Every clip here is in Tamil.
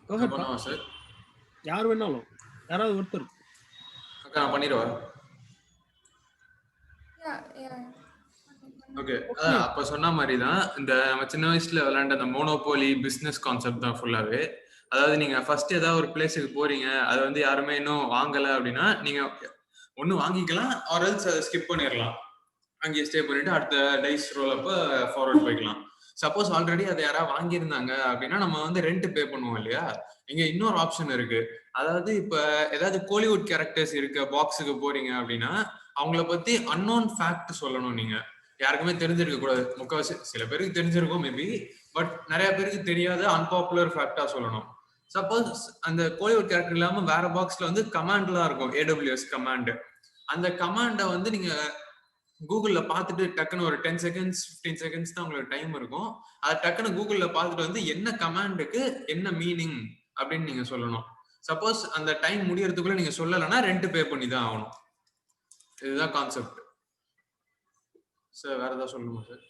Go நான் ahead, pa. பண்ணவா சார்? யார் வேணாலும் யாராவது ஒருத்தர். அக்கா நான் பண்ணிடவா? ஓகே. Okay. அப்ப சொன்ன மாதிரி தான் இந்த நம்ம சின்ன வயசுல விளையாண்ட அந்த மோனோபோலி பிசினஸ் கான்செப்ட் தான் ஃபுல்லாவே. அதாவது நீங்க ஃபர்ஸ்ட் ஏதாவது ஒரு பிளேஸுக்கு போறீங்க, அது வந்து யாருமே இன்னும் வாங்கல அப்படின்னா நீங்க ஒண்ணு வாங்கிக்கலாம் ஆர் எல்ஸ் அதை ஸ்கிப் பண்ணிடலாம். அங்கேயே ஸ்டே பண்ணிட்டு அடுத்த டைஸ் ரோல் அப்ப ஃபார்வர்ட் போய்க்கலாம். சப்போஸ் ஆல்ரெடி அதை யாராவது வாங்கியிருந்தாங்க அப்படின்னா நம்ம வந்து ரெண்ட் பே பண்ணுவோம் இல்லையா? இங்க இன்னொரு ஆப்ஷன் இருக்கு. அதாவது இப்ப ஏதாவது கோலிவுட் கேரக்டர்ஸ் இருக்க பாக்ஸுக்கு போறீங்க அப்படின்னா அவங்கள பத்தி அன்னோன் ஃபேக்ட் சொல்லணும். நீங்க யாருக்குமே தெரிஞ்சிருக்க கூடாது. முக்கால்வாசி சில பேருக்கு தெரிஞ்சிருக்கும் மேபி, பட் நிறைய பேருக்கு தெரியாத அன்பாப்புலர் ஃபேக்டா சொல்லணும். சப்போஸ் அந்த கோலிவுட் கேரக்டர் இல்லாம வேற பாக்ஸ்ல வந்து கமாண்ட்லாம் இருக்கும், ஏடபிள்யூஎஸ் கமாண்ட். அந்த கமாண்டை வந்து நீங்க கூகுள்ல பார்த்துட்டு டக்குன்னு ஒரு 10 செகண்ட்ஸ் 15 செகண்ட்ஸ் தான் உங்களுக்கு டைம் இருக்கும். அதை டக்குன்னு கூகுள்ல பார்த்துட்டு வந்து என்ன கமாண்டுக்கு என்ன மீனிங் அப்படின்னு நீங்க சொல்லணும். சப்போஸ் அந்த டைம் முடியறதுக்குள்ள நீங்க சொல்லலைன்னா ரெண்ட் பே பண்ணி தான் ஆகணும். இதுதான் கான்செப்ட் சார். வேற ஏதாவது சொல்லணுமா சார்?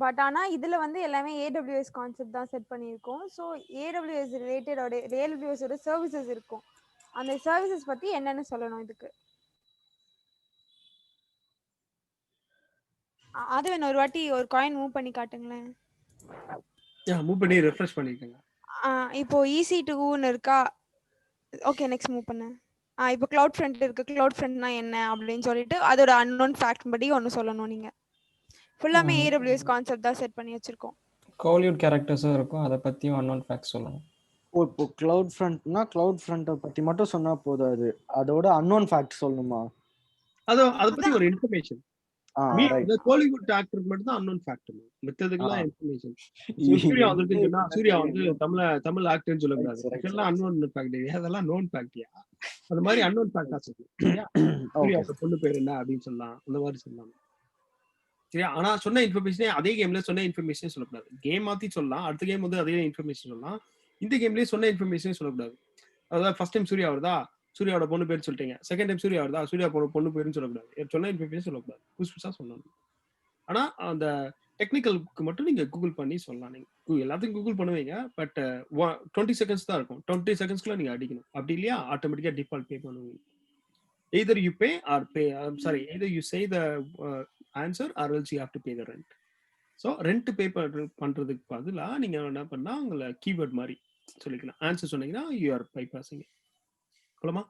பட் ஆனால் இதில் வந்து எல்லாமே ஏடபிள்யூஎஸ் கான்செப்ட் தான் செட் பண்ணியிருக்கோம். ஸோ ஏடபிள்யூஎஸ் ரிலேட்டடோட ஏடபிள்யூஎஸோட சர்வீசஸ் இருக்கும். அந்த சர்வீசஸ் பற்றி என்னென்னு சொல்லணும். இதுக்கு அது வேணும். ஒரு வாட்டி ஒரு காயின் மூவ் பண்ணி காட்டுங்களேன். மூவ் பண்ணி ரெஃப்ரெஷ் பண்ணிக்கோங்க. இப்போ EC2ன்னு இருக்கா. ஓகே, நெக்ஸ்ட் மூவ் பண்ணு. இப்போ கிளவுட் ஃப்ரண்ட் இருக்கு. கிளவுட் ஃப்ரண்ட்னா என்ன அப்படின்னு சொல்லிட்டு அதோட அன்னோன் ஃபேக்ட் படி ஒன்று சொல்லணும். நீங்கள் ஃபுல்லாமே AWS கான்செப்ட் தான் செட் பண்ணி வச்சிருக்கோம். கோலிவுட் கேரக்டர்ஸும் இருக்கும், அதை பற்றியும் அன்னோன் ஃபேக்ட் சொல்லணும். இப்போ கிளவுட் ஃப்ரண்ட்னா கிளவுட் ஃப்ரண்ட்டை பற்றி மட்டும் சொன்னால் போதாது, அதோட அன்னோன் ஃபேக்ட் சொல்லணுமா? அதை பற்றி ஒரு இன்ஃபர்மேஷன். கோலிவுட் ஆக்டருக்கு மட்டும் தான் அன்னோன் ஃபேக்ட். மத்ததுக்குலாம் இன்ஃபர்மேஷன். சூர்யா வந்துருக்குன்னா சூர்யா வந்து தமிழ் ஆக்டர்னு சொல்லக்கூடாது. இதெல்லாம் அன்னோன் ஃபேக்ட். அதெல்லாம் நோன் ஃபேக்ட்யா. அந்த மாதிரி அன்னோன் ஃபேக்டா சொல்லலாம். சூர்யா பொண்ணு பேர் என்ன அப்படின்னு சொல்லலாம். அந்த மாதிரி சொல்லலாம். சரியா? ஆனா சொன்ன இன்ஃபர்மேஷனே அதே கேம்ல சொன்ன இன்ஃபர்மேஷனே சொல்லக்கூடாது. கேம் மாத்தி சொல்லலாம். அடுத்த கேம் வந்து அதே இன்ஃபர்மேஷன் சொல்லலாம். இந்த கேம்லயே சொன்ன இன்ஃபர்மேஷனே சொல்லக்கூடாது. அதாவது ஃபர்ஸ்ட் டைம் சூர்யா வருதா, சூர்யாவோட பொண்ணு பேர் சொல்லிட்டீங்க. செகண்ட் டைம் சூர்யா வருதா, சூர்யா பொண்ணு பேருன்னு சொல்லக்கூடாது. சொன்ன இன்ஃபர்மேஷன் சொல்லக்கூடாது. புதுசா சொல்லணும். ஆனா அந்த டெக்னிக்கலுக்கு மட்டும் நீங்க கூகுள் பண்ணி சொல்லலாம். நீங்க எல்லாத்தையும் கூகுள் பண்ணுவீங்க, பட் 20 செகண்ட்ஸ் தான் இருக்கும். 20 செகண்ட்ஸ்க்குள்ள நீங்க அடிக்கணும். அப்படி இல்லையா ஆட்டோமேட்டிக்கா டிஃபால்ட் பே பண்ணுவீங்க. either you pay or pay either you say the answer or else you have to pay the rent. So rent pay பண்றதுக்கு பதிலா நீங்க என்ன பண்ணா உங்களை கீவேர்ட் மாதிரி சொல்லிக்கலாம். ஆன்சர் சொன்னீங்கன்னா you are bypassing it. போலாமா?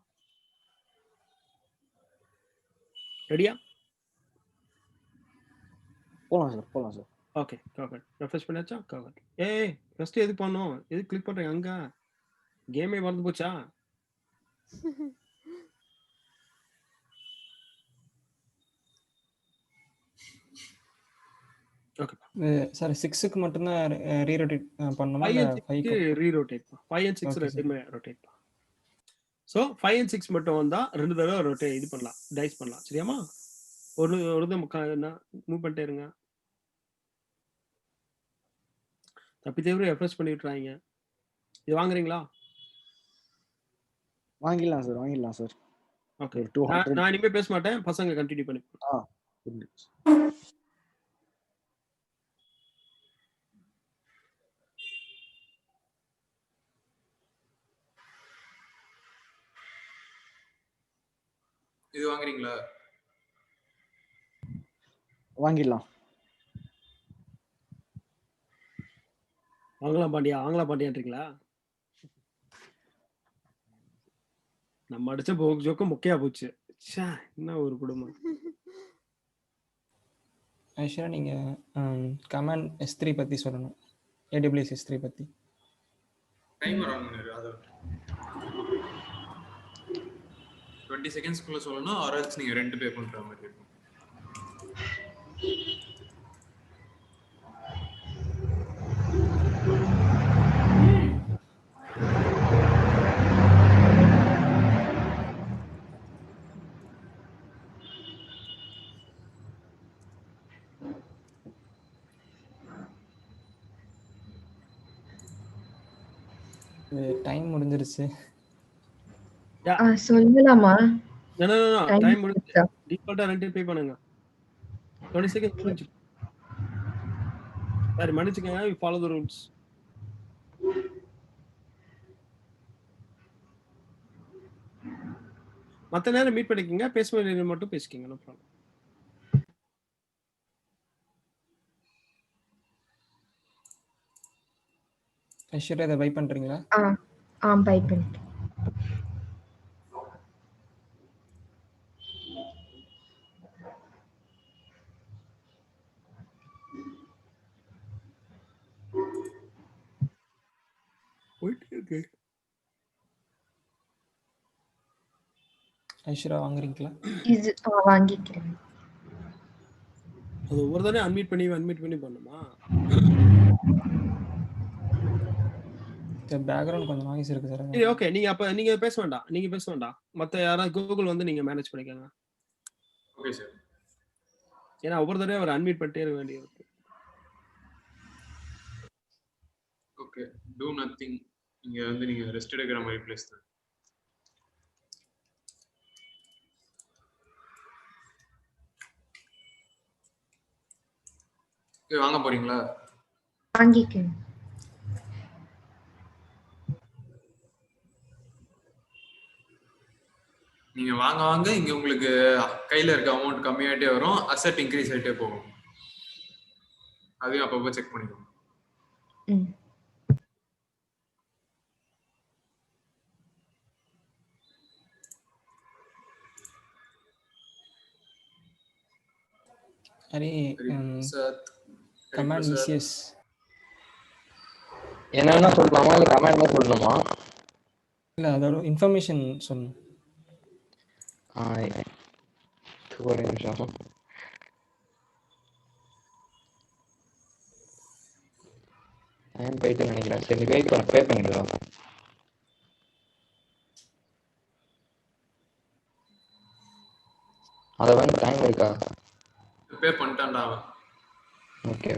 ரெடியா? போலாம் சார். Okay, correct. ரெஃப்ரெஷ் பண்ணாச்சா? கரெக்ட். ஃபர்ஸ்ட் எது பண்ணோம்? எது கிளிக் பண்றீங்க? அங்க கேமே மறந்து போச்சா? ஓகே சார் 6க்கு மட்டும் தான் ரீரோட்டேட் பண்ணனுமா? 5க்கு ரீரோட்டேட் 5 and 6 ரெண்டுமே ரொட்டேட். சோ 5 and 6 மட்டும் வந்தா ரெண்டு தடவை ரொட்டேட் இது பண்ணலாம், டைஸ் பண்ணலாம். சரியாமா? ஒரு தடவை மூவ் பண்ணிட்டே இருங்க. தப்பி தவிர ரெஃப்ரெஷ் பண்ணி விட்டுறாங்க. இது வாங்குறீங்களா? வாங்கிடலாம் சார். ஓகே, நான் இனிமே பேச மாட்டேன். பசங்க கண்டினியூ பண்ணி. இது வாங்குறீங்களா? வாங்கிடலாம் பாண்டியான்றீங்களா? நம்ம அடிச்ச ஜோக்கு மொக்கையா போச்சு. என்ன ஒரு குடும்பம். ஐஸ்வர்யா, நீங்க கமாண்ட் S3 பத்தி சொல்லணும். AWS S3 பத்தி. டைமர் ஆன் பண்ணிரு. அது 20 செகண்ட்ஸ்க்குள்ள சொல்லணும். ஆர் எல்ஸ் நீங்க ரெண்ட் பே பண்ற மாதிரி இருக்கும். டைம் முடிஞ்சிருச்சு. சொல்லலாமா? டைம் முடிஞ்சு. டிஃபால்ட்டா ரெண்ட் பே பண்ணுங்க. 20 செகண்ட்ஸ் முடிஞ்சு. சரி, மன்னிச்சுக்கங்க. We follow the rules. மத்த நேரம் மீட் பண்ணிக்கங்க, பேச வேண்டியது மட்டும் பேசிக்கங்க. No problem. ஐஸ்வர்யா இதை பை பண்றீங்களா? பை பண்ணிட்டேன். போயிட்டு இருக்கு. ஐஸ்வர்யா வாங்குறீங்களா? இது வாங்கிக்கிறேன். அது ஒவ்வொரு தடவை அன்மியூட் பண்ணி பண்ணுமா? பேக்ரவுண்ட் கொஞ்சம் நாய்ஸ் இருக்கு சார். சரி, ஓகே. நீங்க பேச வேண்டாம். மத்த யாராவது கூகுள் வந்து நீங்க மேனேஜ் பண்ணிக்கோங்க. Okay sir. ஏன்னா ஒவ்வொரு தடவை அவர் அன்மியூட் பண்ணிட்டே இருக்க வேண்டியது. Okay, two nothing. இங்க வந்து நீங்க ரெஸ்ட் எடுக்கிற மாதிரி பிளேஸ் தான். வாங்க போறீங்களா? வாங்கிக்கேன். நீங்க வாங்க இங்க உங்களுக்கு கையில இருக்க அமௌண்ட் கம்மியாயிட்டே வரும், அசெட் இன்க்ரீஸ் ஆயிட்டே போகும். அதையும் அப்பப்போ செக் பண்ணிக்கோங்க. அரே கமாண்ட் இசிஎஸ் என்னன்னா சொல்லலாமா இல்ல கமாண்ட்ல சொல்லணுமா? இல்ல அதோட இன்ஃபர்மேஷன் சொல்லணும். ஒரு நிமிஷம். போயிட்டு நினைக்கிறேன். சரி பே பண்ணிடலாம். அத வந்து டைம் இருக்கா? பே பண்ணிட்டான்டா அவன். ஓகே.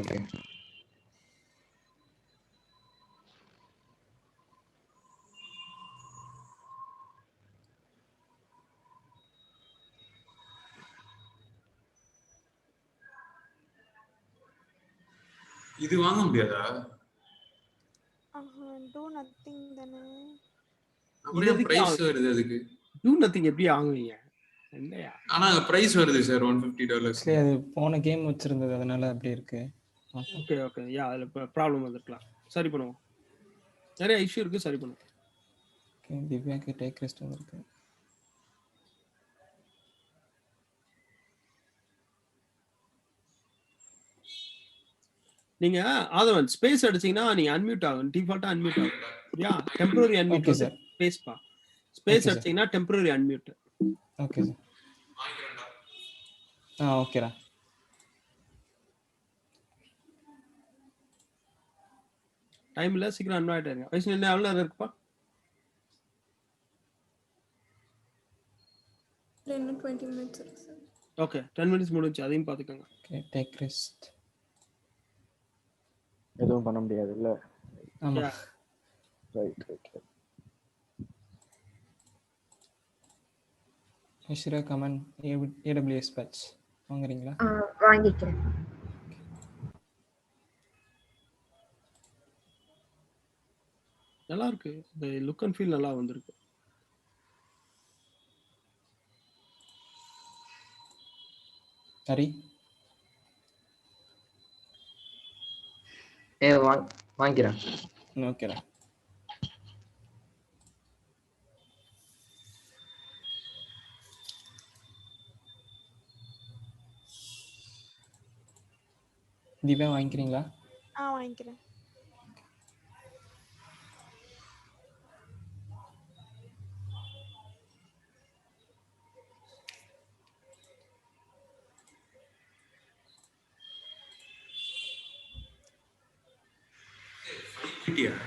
இது வாங்க முடியாதா? டூ நத்திங் தானே. அப்படியே பிரைஸ் வருது அதுக்கு. டூ நத்திங் எப்படி வாங்குவீங்க? இல்லையா? ஆனா பிரைஸ் வருது சார் $150. அது போன கேம் வச்சிருந்தது அதனால அப்படி இருக்கு. ஓகே. யா, அதுல ப்ராப்ளம் வந்திருக்கலாம். சரி பண்ணுவோம். நிறைய இஷ்யூ இருக்கு, சரி பண்ணுவோம். ஓகே, திவ்யாக்கு டேக் ரெஸ்ட் இருக்கு. நீங்க ஆதவன் ஸ்பேஸ் அடிச்சீங்கன்னா நீங்க அன்மியூட் ஆகும். டிஃபால்ட்டா அன்மியூட் ஆகும். Yeah, temporary unmute. Okay sir. Space அடிச்சீங்கன்னா டெம்பரரி அன்மியூட். Okay sir. ஓகேடா. டைம் இல்ல, சீக்கிரம் அன்வைட் ஆயிருங்க. வயசு என்ன எவ்வளவு நேரம் இருக்குப்பா? இன்னும் 20 minutes இருக்கு சார். ஓகே, 10 minutes முடிஞ்சு. அதையும் பாத்துக்கோங்க. Okay, take rest. எதுவும் பண்ண முடியாது இல்ல? ஆமா. Right. Okay. Aishwarya command AWS batch வாங்குறீங்களா? வாங்கிக்கிறேன். நல்லா இருக்கு. இந்த லுக் அண்ட் ஃபீல் நல்லா வந்திருக்கு. ஹரி வாங்கிக்கிறேன். ஓகேடா. திவ்யா வாங்கிக்கிறீங்களா? வாங்கிக்கிறேன்.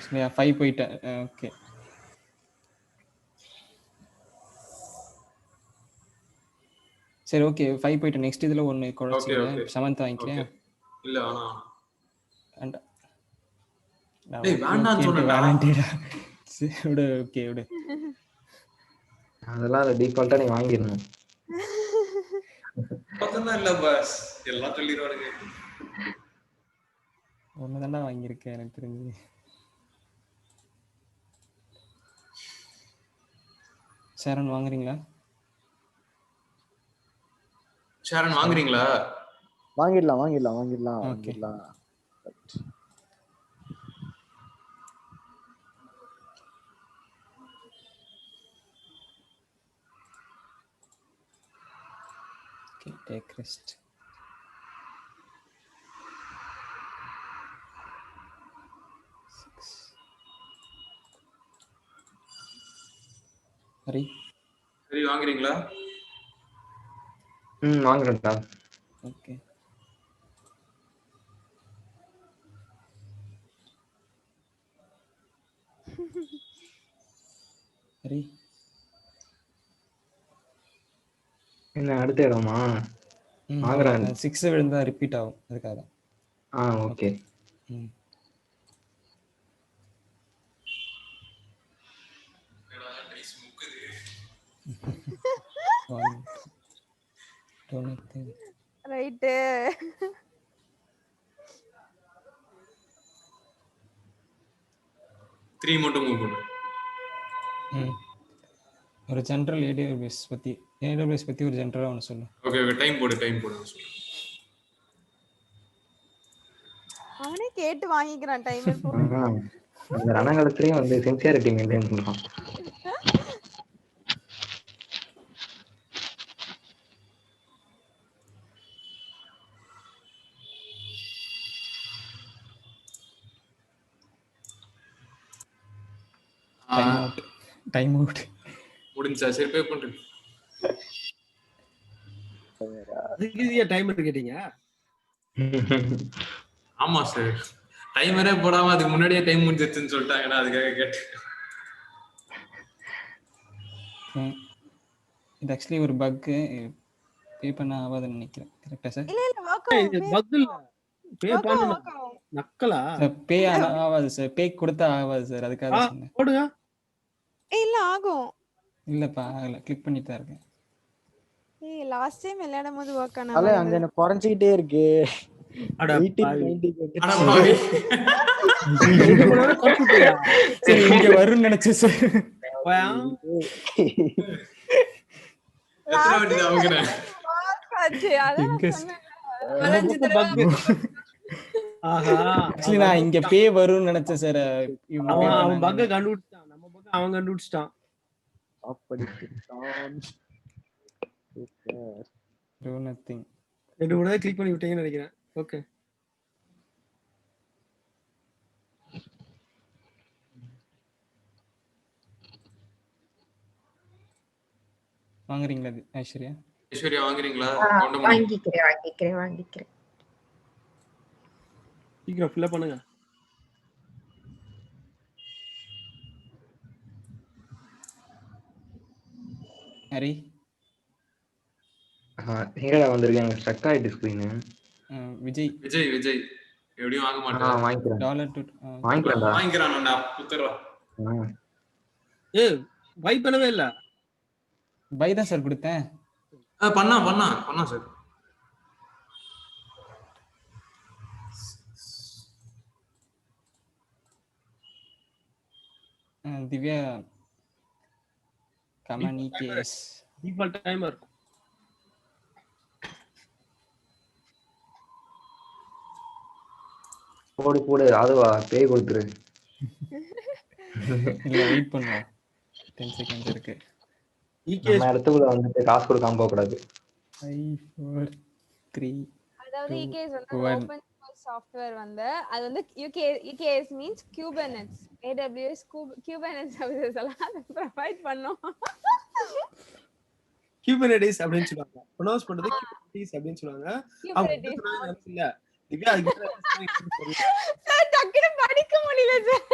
சரியா 5 போயிட்டேன். ஓகே. சரி ஓகே 5 போயிட்டேன். நெக்ஸ்ட் இதுல ஒன்னு குறைச்சிக்கிறேன். சமந்தா வாங்கிக்கிறேன். இல்ல வேணா. டேய் வேண்டாம்னு சொன்னேன்டா. விடு. ஓகே விடு. அதெல்லாம் டிஃபால்ட்டா நீ வாங்கிடணும். பத்தனா இல்ல பாஸ். எல்லாம் சொல்லிடுவானுங்க. ஒண்ணுதான்டா வாங்கியிருக்கேன் எனக்கு தெரிஞ்சு. சரண் வாங்குறீங்களா? ஷாரன் வாங்குறீங்களா? வாங்கிடலாம் Okay. Okay, take rest. Hari சரி வாங்குறீங்களா? வாங்குறேன்டா. ஓகே. ஹரி என்ன அடுத்த இடமா? வாங்குறேன். 6 விழுந்தா ரிப்பீட் ஆகும் அதுக்காக தான். ஓகே. ம். One, two, nothing. ரைட்டு. 3 மட்டும் மூவ் பண்ணு. ஒரு ஜெனரல் AWS பத்தி ஒரு ஜெனரலா ஒன்று சொல்லு. ஓகே டைம் போடு. அவனே கேட்டு வாங்கிக்கிறான் டைமர் போட்டு. அந்த ரணகாலத்திலயும் வந்து சின்சியாரிட்டி மெயின்டைன் பண்றான். டைம் அவுட் முடிஞ்சா சரி பே பண்றேன். அதுக்கு டைமர் கேட்டீங்க? ஆமா சார், டைமரே போடாம அதுக்கு முன்னாடியே டைம் முடிஞ்சிருச்சுன்னு சொல்லிட்டாங்கன்னா அதுக்காக கேட்டேன். இது ஆக்சுவலி ஒரு பக், பே பண்ண ஆகாதுன்னு நினைக்கிறேன். கரெக்டா சார்? இல்ல வர்க் இது பக் இல்ல, பே பண்ணனும். நக்கலா? பே ஆகாது சார், பே கொடுத்தா ஆகாது சார், அதுக்காக சொன்னேன். போடுங்க. இல்ல ஆகும். இல்லப்பா ஆகல, கிளிக் பண்ணிட்டு தான் இருக்கேன். லாஸ்ட் டைம் விளையாடும் போது வர்க் ஆனா அல அங்க எனக்கு குறஞ்சிட்டே இருக்கு. அட 1890 சரி இங்க வரும்னு நினைச்சேன் சார். எத்தனை வாட்டி தான் வாங்குறேன்? ஆக்சுவலி நான் இங்க பே வரும்னு நினைச்சேன் சார். அவன் பக்க கண்டுபிடிச்சான், நம்ம பக்க அவன் கண்டுபிடிச்சான். அப்படித்தான். Do nothing. ரெண்டு கூட கிளிக் பண்ணி விட்டீங்கன்னு நினைக்கிறேன். ஓகே வாங்குறீங்களா ஐஸ்வர்யா? ஐஸ்வர்யா வாங்குறீங்களா? வாங்கிக்கிறேன். சீக்கிரம் ஃபில் அப் பண்ணுங்க. ஹரி எங்கடா வந்திருக்காங்க? ஸ்டக் ஆயிட்டு ஸ்கிரீன். விஜய் எப்படியும் வாங்க மாட்டேன். வாங்கிக்கிறேன். வாங்கிக்கிறான்டா குத்துறா. பை பண்ணவே இல்ல. பை தான் சார் கொடுத்தேன். பண்ணா சார். திவ்யா கமானி கேஸ் டிஃபால்ட் டைமர். போடு அதுவா பே கொடுத்துரு. இல்ல வெயிட் பண்ணுவோம், 10 செகண்ட்ஸ் இருக்கு. நம்ம இடத்துக்குள்ள வந்துட்டு காசு கொடுக்காம போக கூடாது. 5 4 3 அதாவது EKS வந்து ஓபன் சோர்ஸ் சாஃப்ட்வேர் வந்து அது வந்து EKS means Kubernetes, AWS Kubernetes services எல்லாம் ப்ரொவைட் பண்ணோம். Kubernetes அப்படினு சொல்றாங்க. ப்ரோனவுன்ஸ் பண்றது Kubernetes அப்படினு சொல்றாங்க. அவங்க இல்ல திவ்யா டக்குனு படிக்க முடியல சார்,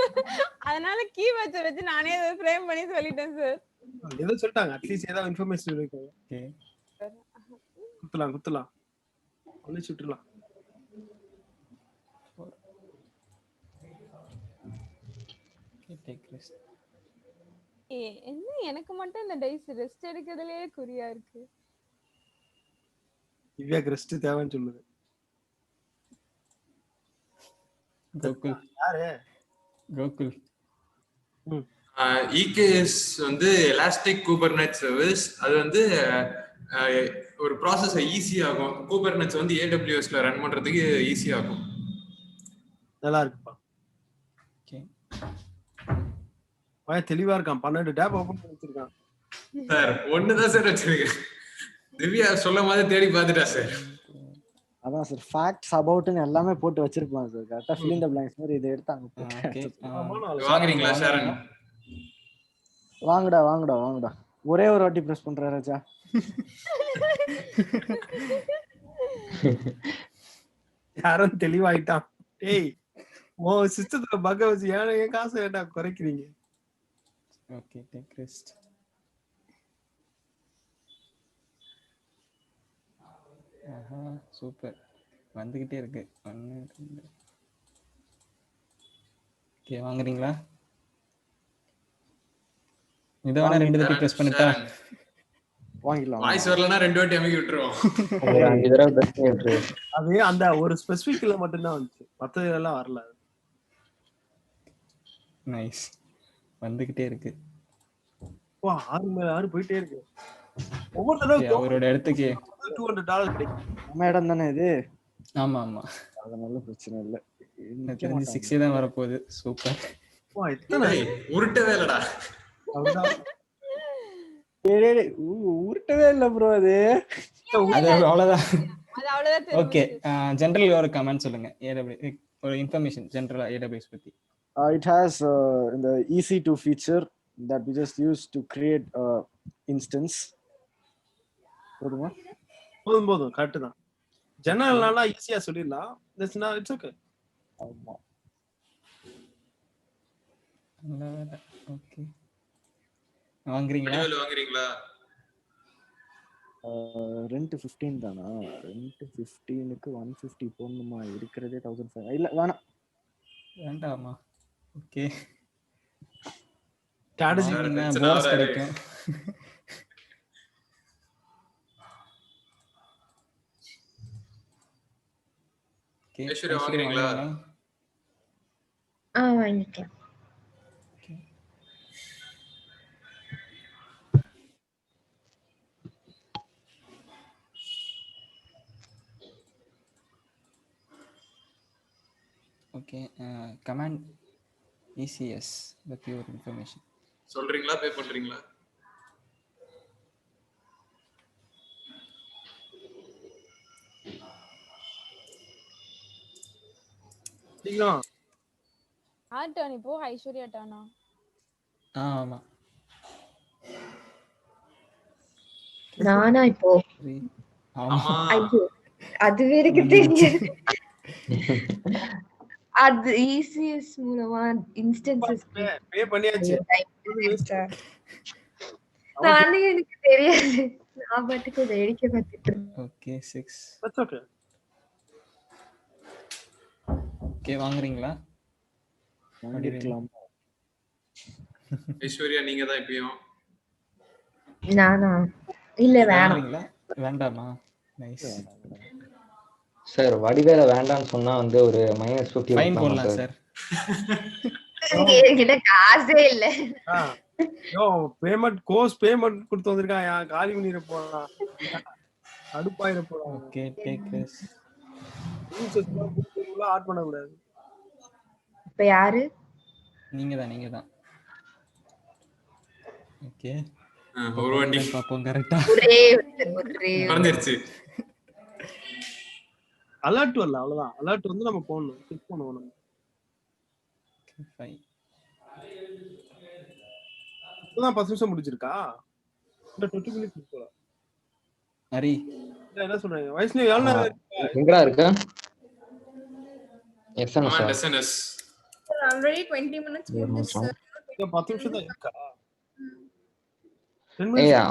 அதனால கீவேர்ட்ஸ் வச்சு நானே அதை ஃப்ரேம் பண்ணி சொல்லிட்டேன் சார். ஏதோ சொல்லிட்டாங்க, அட்லீஸ்ட் ஏதோ இன்ஃபர்மேஷன் இருக்கு. ஓகே குத்தலாம் ஒண்ணு சுட்டலாம். என்ன எனக்கு மட்டும் இந்த டைஸ் ரெஸ்ட் எடுக்கிறதுலயே குறியா இருக்கு. திவ்யாக்கு ரெஸ்ட் தேவைன்னு சொல்லுது. கோகுல் EKS வந்து எலாஸ்டிக் குபர்நெட் சர்வீஸ். அது வந்து ஒரு ப்ராசஸை ஈஸியாகும். குபர்னெட்ஸ் வந்து ஏடபிள்யூஎஸ்ல ரன் பண்றதுக்கு ஈஸியாகும். நல்லா இருக்குப்பா. ஓகே பையன் தெளிவா இருக்கான். 12 டேப் ஓபன் பண்ணி வச்சிருக்கான் சார். ஒண்ணுதான் சார் வச்சிருக்கேன். திவ்யா சொல்லும் போது தேடி பார்த்துட்டா சார். அதான் சார் ஃபேக்ட்ஸ் அபௌட்னு எல்லாமே போட்டு வச்சிருப்பாங்க சார். கரெக்டா ஃபில் இன் தி பிளாங்க்ஸ் மாதிரி இதை எடுத்து அங்க போட்டு ஓகே வாங்குறீங்களா ஷாரன்? வாங்கடா வாங்கடா வாங்கடா. ஒரே ஒரு வாட்டி பிரஸ் பண்ற ராஜா. யாரும் தெளிவாயிட்டான். ஏய் ஓ சிஸ்டத்துல பக வச்சு ஏன் காசு ஏன்டா குறைக்கிறீங்க? Okay take rest. ஆஹா சூப்பர் வந்துகிட்டே இருக்கு. 1 2 ஓகே வாங்குறீங்களா? இத வேணா 2 தடவை பிரஸ் பண்ணிட்டா வாங்கிடலாம். வாய்ஸ் வரலனா 2 வாட்டி அமைக்கி விட்டுருவோம். ஒரு 5 தடவை பிரஸ் பண்ணி விட்டுரு. அது அந்த ஒரு ஸ்பெசிபிக்ல மட்டும் தான் வந்துச்சு. மத்த எல்லாம் வரல. நைஸ் வந்துகிட்டே இருக்கு. வா 6 மேல 6 போயிட்டே இருக்கு. ஒவ்வொரு தடவை அவரோட இடத்துக்கு $200 கிடைக்கும். நம்ம இடம் தானே இது. ஆமா ஆமா அதனால பிரச்சனை இல்ல. எனக்கு தெரிஞ்சு 6 தான் வரப்போகுது. சூப்பர். வா எத்தனை உருட்டவே இல்லடா. உருட்டவே இல்ல ப்ரோ. அது அவ்வளவுதான். அது அவ்வளவுதான். ஓகே ஜெனரல் ஒரு கமெண்ட் சொல்லுங்க. AWS ஒரு இன்ஃபர்மேஷன் ஜெனரலா AWS பத்தி. It has the EC2 feature that we just use to create instance. போதும் கரெக்ட் தான். ஜெனரல்னால ஈஸியா சொல்லிடலாம். It's okay. ஆமா ஓகே வாங்குறீங்களா? வாங்குறீங்களா? ரெண்ட் 15 தானா? ரெண்ட் 15க்கு 150 போடணுமா? இருக்கிறதே 1500. இல்ல வேணாம் வேண்டாமா? ஓகே ஸ்ட்ராட்டஜி போனஸ் கிடைக்கும். ஓகே ஐஸ்வர்யா வாங்குறீங்களா? வாங்கிக்கலாம். Okay command ECS the pure information. சொல்றீங்களா பே பண்றீங்களா? சீக்கிரம் டர்ன் இப்போ ஐஸ்வர்யா டர்னா? ஆமா நானா இப்போ? ஆமா ஐயோ அது வேறக்கு தெரியாது. அது ECS மூலமா இன்ஸ்டன்சஸ் பே பண்ணியாச்சு. நானே எனக்கு தெரியாது. நான் பாட்டுக்கு வேடிக்கை பார்த்துட்டு இருக்கேன். Okay 6 that's okay. ஓகே வாங்குறீங்களா? வாங்கிக்கலாம். ஐஸ்வர்யா நீங்க தான் இப்பயும். நானா? இல்ல வேணாம். வாங்குறீங்களா? வேண்டாமா? நைஸ். சார் வடிவேல வேண்டாம்னு சொன்னா வந்து ஒரு -50 ஃபைன் போடலாம் சார். என்கிட்ட காசே இல்ல. யோ பேமெண்ட் பேமெண்ட் கொடுத்து வந்திருக்கான். காலி பண்ணிர போறான். அடுப்பாயிர போறான். Okay take this. ஆட் பண்ண கூடாது. இப்ப யாரு? நீங்க தான். ஓகே ஒரு வண்டி பாப்போம் கரெக்ட்டா. ஒரே வந்துருச்சு. அலர்ட் வரல அவ்வளவுதான். அலர்ட் வந்து நம்ம போடணும். கிளிக் பண்ணணும். Okay fine. இப்பதான் 10 நிமிஷம் முடிஞ்சிருக்கா? இந்த 20 மினிட்ஸ் போல. ஹரி என்ன சொல்றீங்க? வயசுல எவ்வளவு நேரம் எங்கடா இருக்க? SNS SNS ஆல்ரெடி 20 மினிட்ஸ் முடிஞ்சிருச்சு. 10 நிமிஷம் தான் இருக்கா?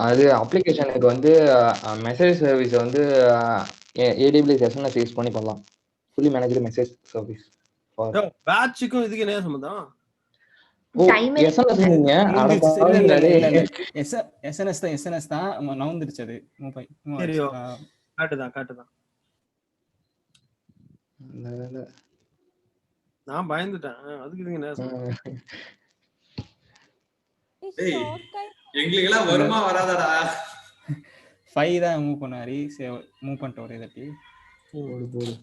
அது அப்ளிகேஷனுக்கு வந்து மெசேஜ் சர்வீஸ் வந்து AWS SNS யூஸ் பண்ணி பண்ணலாம். Fully managed message service. பேட்ச்க்கும் இதுக்கு என்ன சம்பந்தம்? SNS தான் நவுந்துருச்சு. அது காட்டுதான். நான் பயந்துட்டேன். அதுக்கு இதுங்க என்ன சம்பந்தம்? எங்களுக்கு எல்லாம் வருமா வராதடா? 5 தான் மூவ் பண்ணாரு. மூவ் பண்ணிட்டு ஒரே தட்டி. போடு போடு.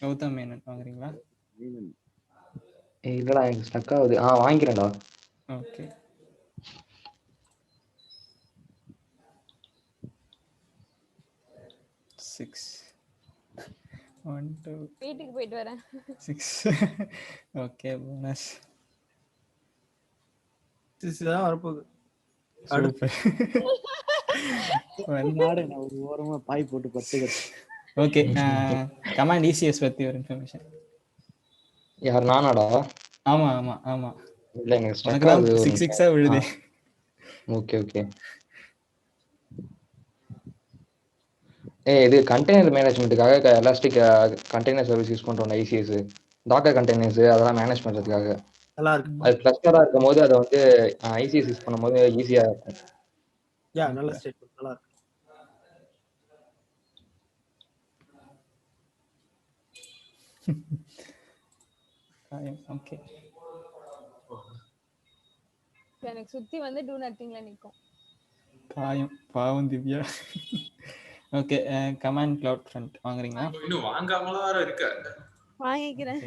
கௌதம் மேனன் வாங்குறீங்களா? இல்லடா எனக்கு ஸ்டக் ஆகுது. வாங்கிக்கிறேன்டா. ஓகே. சிக்ஸ் 1 2 வீட்டுக்கு போயிட்டு வரேன். 6. Okay bonus. தான் வரப்போகுது. சூப்பர். நாடு நான் ஒரு ஓரமா பாய் போட்டு படுத்துக்கிறேன். ஓகே. கமாண்ட் ECS பத்தி ஒரு இன்ஃபர்மேஷன். யார் நானாடா? ஆமா ஆமா ஆமா. இல்ல எனக்கு ஸ்டக் உனக்கு தான் ஆகுது. 6 6 விழுது. Okay okay. இது கண்டெய்னர் மேனேஜ்மெண்ட்டுக்காக எலாஸ்டிக் கண்டெய்னர் சர்வீஸ் யூஸ் பண்றோம். ECS டாக்கர் கண்டெய்னர்ஸ் அதெல்லாம் மேனேஜ் பண்றதுக்காக. நல்லா இருக்கு. அது கிளஸ்டரா இருக்கும்போது அதை வந்து ECS யூஸ் பண்ணும்போது ஈஸியா இருக்கும். நல்ல ஸ்டேட்மென்ட். நல்லா இருக்கு. ஓகே. எனக்கு சுத்தி வந்து டூ நத்திங்ல நிக்கும். காயம் பாவம் Divya. Okay. Command cloud front வாங்குறீங்களா? இன்னும் வாங்காமல வேற இருக்க. வாங்கிக்கிறேன்.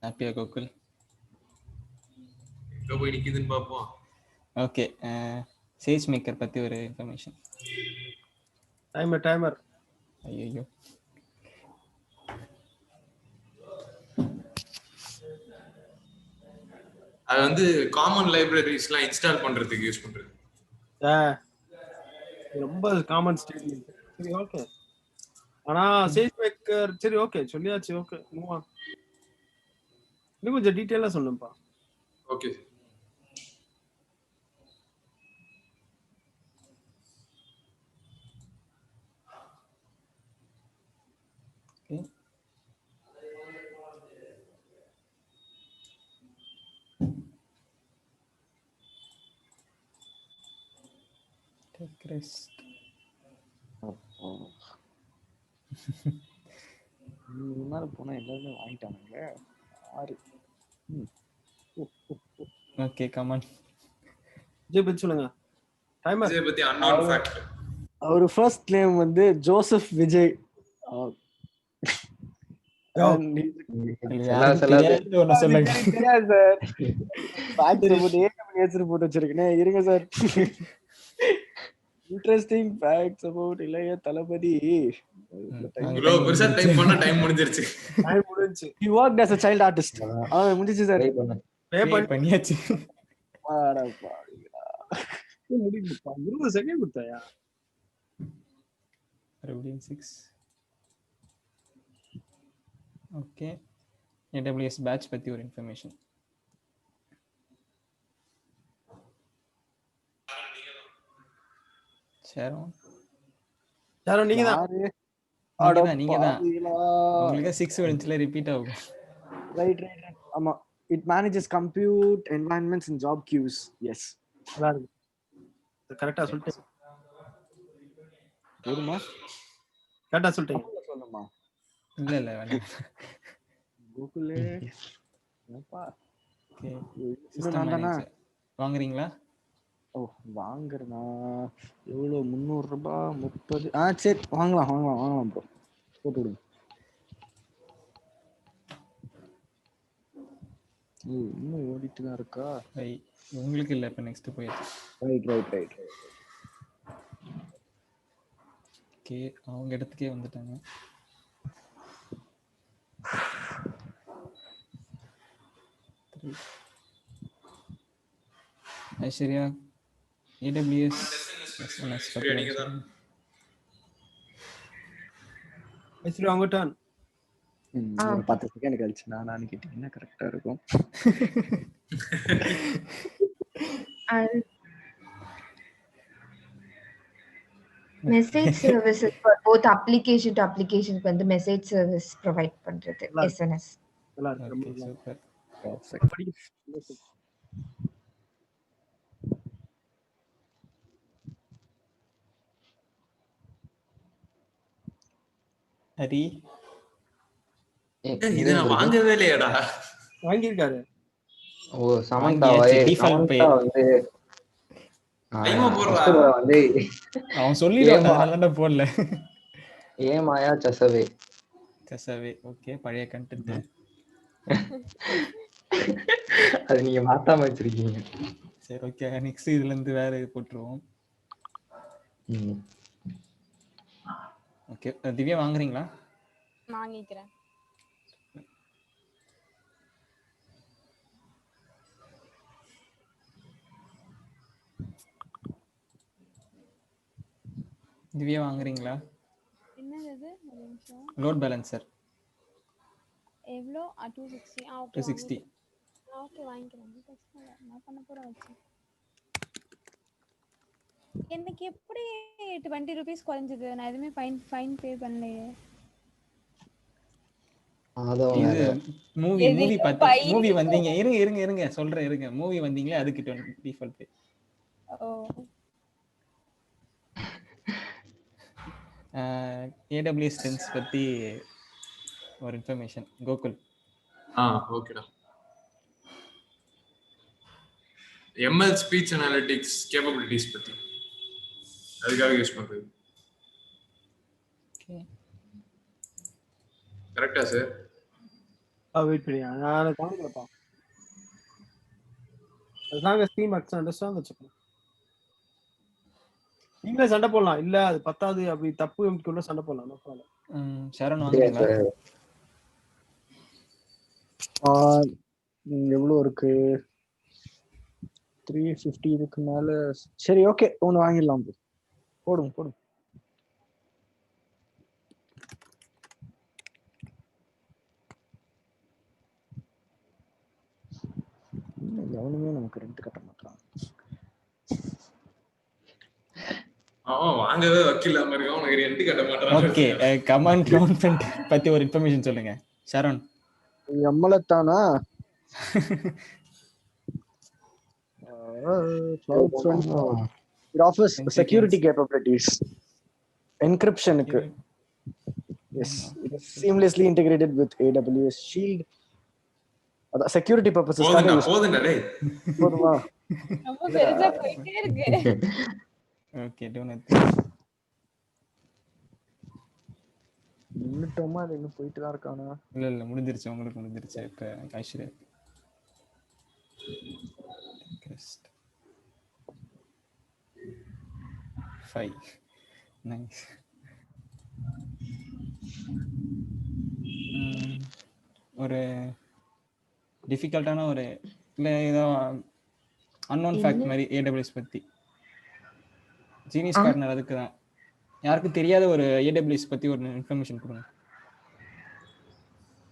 ஹாப்பியா கோகுல்? எங்க போய் நிக்குதுன்னு பாப்போம். ஓகே. சேஜ் மேக்கர் பத்தி ஒரு இன்ஃபர்மேஷன். டைமர். ஐயோ. அது வந்து காமன் லைப்ரரிஸ்லாம் இன்ஸ்டால் பண்றதுக்கு யூஸ் பண்றது. ரொம்ப காமன் ஸ்டேட்மென்ட். சரி ஓகே. ஆனா சேஜ் மேக்கர் சரி ஓகே சொல்லியாச்சு. Okay move on. இன்னும் கொஞ்சம் டீடைலா சொல்லுப்பா. ஓகே. Take rest. மேல போனா எல்லாருமே வாங்கிட்டானுங்க. 6. Okay come on. விஜய் பத்தி சொல்லுங்க. டைமர். விஜய் பத்தி அன்னோன் ஃபேக்ட். அவர் ஃபர்ஸ்ட் நேம் வந்து ஜோசப் விஜய். போட்டு வச்சிருக்கேன். இருங்க சார். இன்ட்ரெஸ்டிங் ஃபேக்ட்ஸ் அபௌட் இளைய தளபதி. இவ்வளவு பெருசா டைப் பண்ணா டைம் முடிஞ்சிருச்சு. டைம் முடிஞ்சிருச்சு. He worked as a child artist. முடிஞ்சிச்சு சார். பே பண்ணியாச்சு. வாடா பாவிங்களா. முடியுதுப்பா. 20 செகண்ட் கொடுத்தாயா? மறுபடியும் 6. ஓகே. AWS பேட்ச் பத்தி ஒரு இன்ஃபர்மேஷன். யாரோ நீங்க தான். நீங்க தான். உங்களுக்கு 6 விழுந்துல ரிப்பீட் ஆகும். ரைட். ஆமா. It manages compute environments and job queues. Yes. நல்லா இருக்கு. கரெக்ட்டா சொல்லிட்டீங்க. போடுமா? கரெக்ட்டா சொல்லிட்டீங்க. சொல்லுமா? இல்ல வேணாம். கூகுள் என்னப்பா? ஓகே. சிஸ்டம் மேனேஜர் வாங்குறீங்களா? வாங்குறேனா? எவ்வளோ? 300 ரூபாய் 30. சரி வாங்கலாம் ப்ரோ. போட்டு விடுங்க. இன்னும் ஓடிட்டு தான் இருக்கா? உங்களுக்கு இல்ல, இப்ப நெக்ஸ்ட் போயிடுச்சு. ரைட். ஓகே, அவங்க இடத்துக்கே வந்துட்டாங்க. ஐஸ்வர்யா AWS ஐஸ்வர்யா உங்க டர்ன். ஒரு 10 செகண்ட் கழிச்சு நான் கேட்டீங்கன்னா கரெக்டா இருக்கும். Message services for both application to application வந்து மெசேஜ் சர்வீஸ் ப்ரொவைட் பண்றது SMS. நல்லா இருக்கு. Okay super. ஹரி இது நான் வாங்கவே இல்லையாடா. வாங்கியிருக்காரு. ஓ சமந்தா வாங்கியாச்சு, default pay. வந்து டைமா போடுறா. first bro வந்து அவன் சொல்லிடுவான், ஏமா அதனால தான் போடல. ஏமாயா சசவே. சசவே ஓகே, பழைய கண்டென்ட். அது நீங்க மாத்தாம வச்சிருக்கீங்க. சரி ஓகே, நெக்ஸ்ட் இதுல இருந்து வேற இது போட்டுருவோம். ஓகே, திவ்யா வாங்குறீங்களா? வாங்கிக்கிறேன். திவ்யா வாங்குறீங்களா? என்னது இது? ஒரு நிமிஷம். லோட் பேலன்சர் எவ்வளோ? 260. ஓகே 260. ஓகே வாங்கிக்கிறேன். பிரச்சனை இல்லை, நான் பண்ண போற வச்சு. எனக்கு எப்படி 20 rupees குறைஞ்சது? நான் எதுவுமே ஃபைன் பே பண்ணலையே. இது மூவி எதுக்கு பார்த்து fine? மூவி வந்தீங்க, இருங்க சொல்றேன், இருங்க. மூவி வந்தீங்களே, அதுக்கு டிஃபால்ட் பே. ஓ AWS டென்ஸ் பத்தி ஒரு இன்ஃபர்மேஷன் கோகுல். ஓகேடா. ML ஸ்பீச் அனாலிட்டிக்ஸ் கேப்பபிலிட்டிஸ் பத்தி அதுக்காக யூஸ் பண்றது. ஓகே கரெக்டா சார்? வெயிட் பண்ணி நான் கவனிக்கலப்பா. அதுதாங்க ஸ்டீம் அண்டர்ஸ்டாண்ட் வச்சுக்கணும். நீங்களே சண்டை போடலாம், இல்ல அது பத்தாது அப்படி தப்பு எம்குள்ள சண்டை போடலாம். No problem. ஷரண் வாங்குறீங்களா? எவ்வளோ இருக்கு? 350 இதுக்கு மேல. சரி ஓகே, ஒன்று வாங்கிடலாம். போடுங்க. எவனுமே நமக்கு ரெண்ட் கட்ட மாட்டான். வாங்கவே வக்கீல் இல்லாம இருக்கான், உனக்கு ரெண்ட் கட்ட மாட்டான். ஓகே, கமாண்ட் டெவலப்மென்ட் பத்தி ஒரு இன்ஃபர்மேஷன் சொல்லுங்க Sharan. எம்மலத்தானா? cloud front it offers security capabilities, encryption-க்கு. Yes, it is seamlessly integrated with AWS Shield. அத security purposes போதுண்டா டேய். போதுமா? ரொம்ப பெருசா போயிட்டே இருக்கு. ஓகே டோனட் நின்னுட்டோமா? அது இன்னும் போயிட்டு தான் இருக்கானா? இல்ல முடிஞ்சிருச்சு, உங்களுக்கு முடிஞ்சிருச்சு. இப்ப ஐஸ்வர்யா கிரஸ்ட் 5 நைஸ். ஒரு டிஃபிகல்ட்டான ஒரு இல்லை ஏதோ அன்னோன் ஃபேக்ட் மாதிரி AWS பத்தி ஜீனியஸ் கார்னர், அதுக்கு தான் யாருக்கும் தெரியாத ஒரு AWS பத்தி ஒரு இன்ஃபர்மேஷன் கொடுங்க.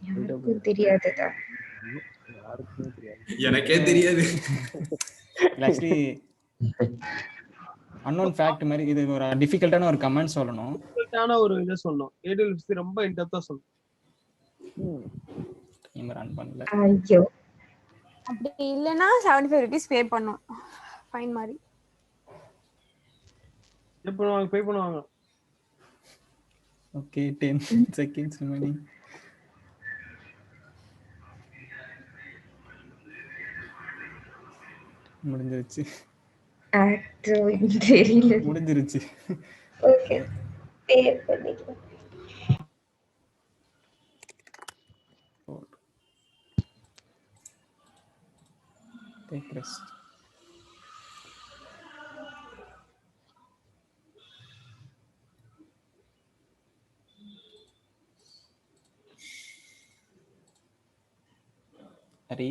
யாருக்கும் தெரியாததா? யாருக்குமே தெரியாது. எனக்கே தெரியாது. ஆக்சுவலி அன்னோன் ஃபேக்ட் மாதிரி இது ஒரு டிஃபிகல்ட்டான ஒரு கமெண்ட் சொல்லணும். டிஃபிகல்ட்டான ஒரு இதை சொல்லணும். AWS ரொம்ப இன்டெப்தா சொல்லணும். டைமர் ரன் பண்ணல. ஐயோ, அப்படி இல்லைன்னா 75 rupees பே பண்ணும் ஃபைன் மாதிரி. பே பண்ணுவாங்க. Okay 10 seconds remaining. முடிஞ்சிருச்சு. தெரியல. முடிஞ்சிருச்சு. ஓகே, பே பண்ணிக்கலாம். Take rest. ஹரி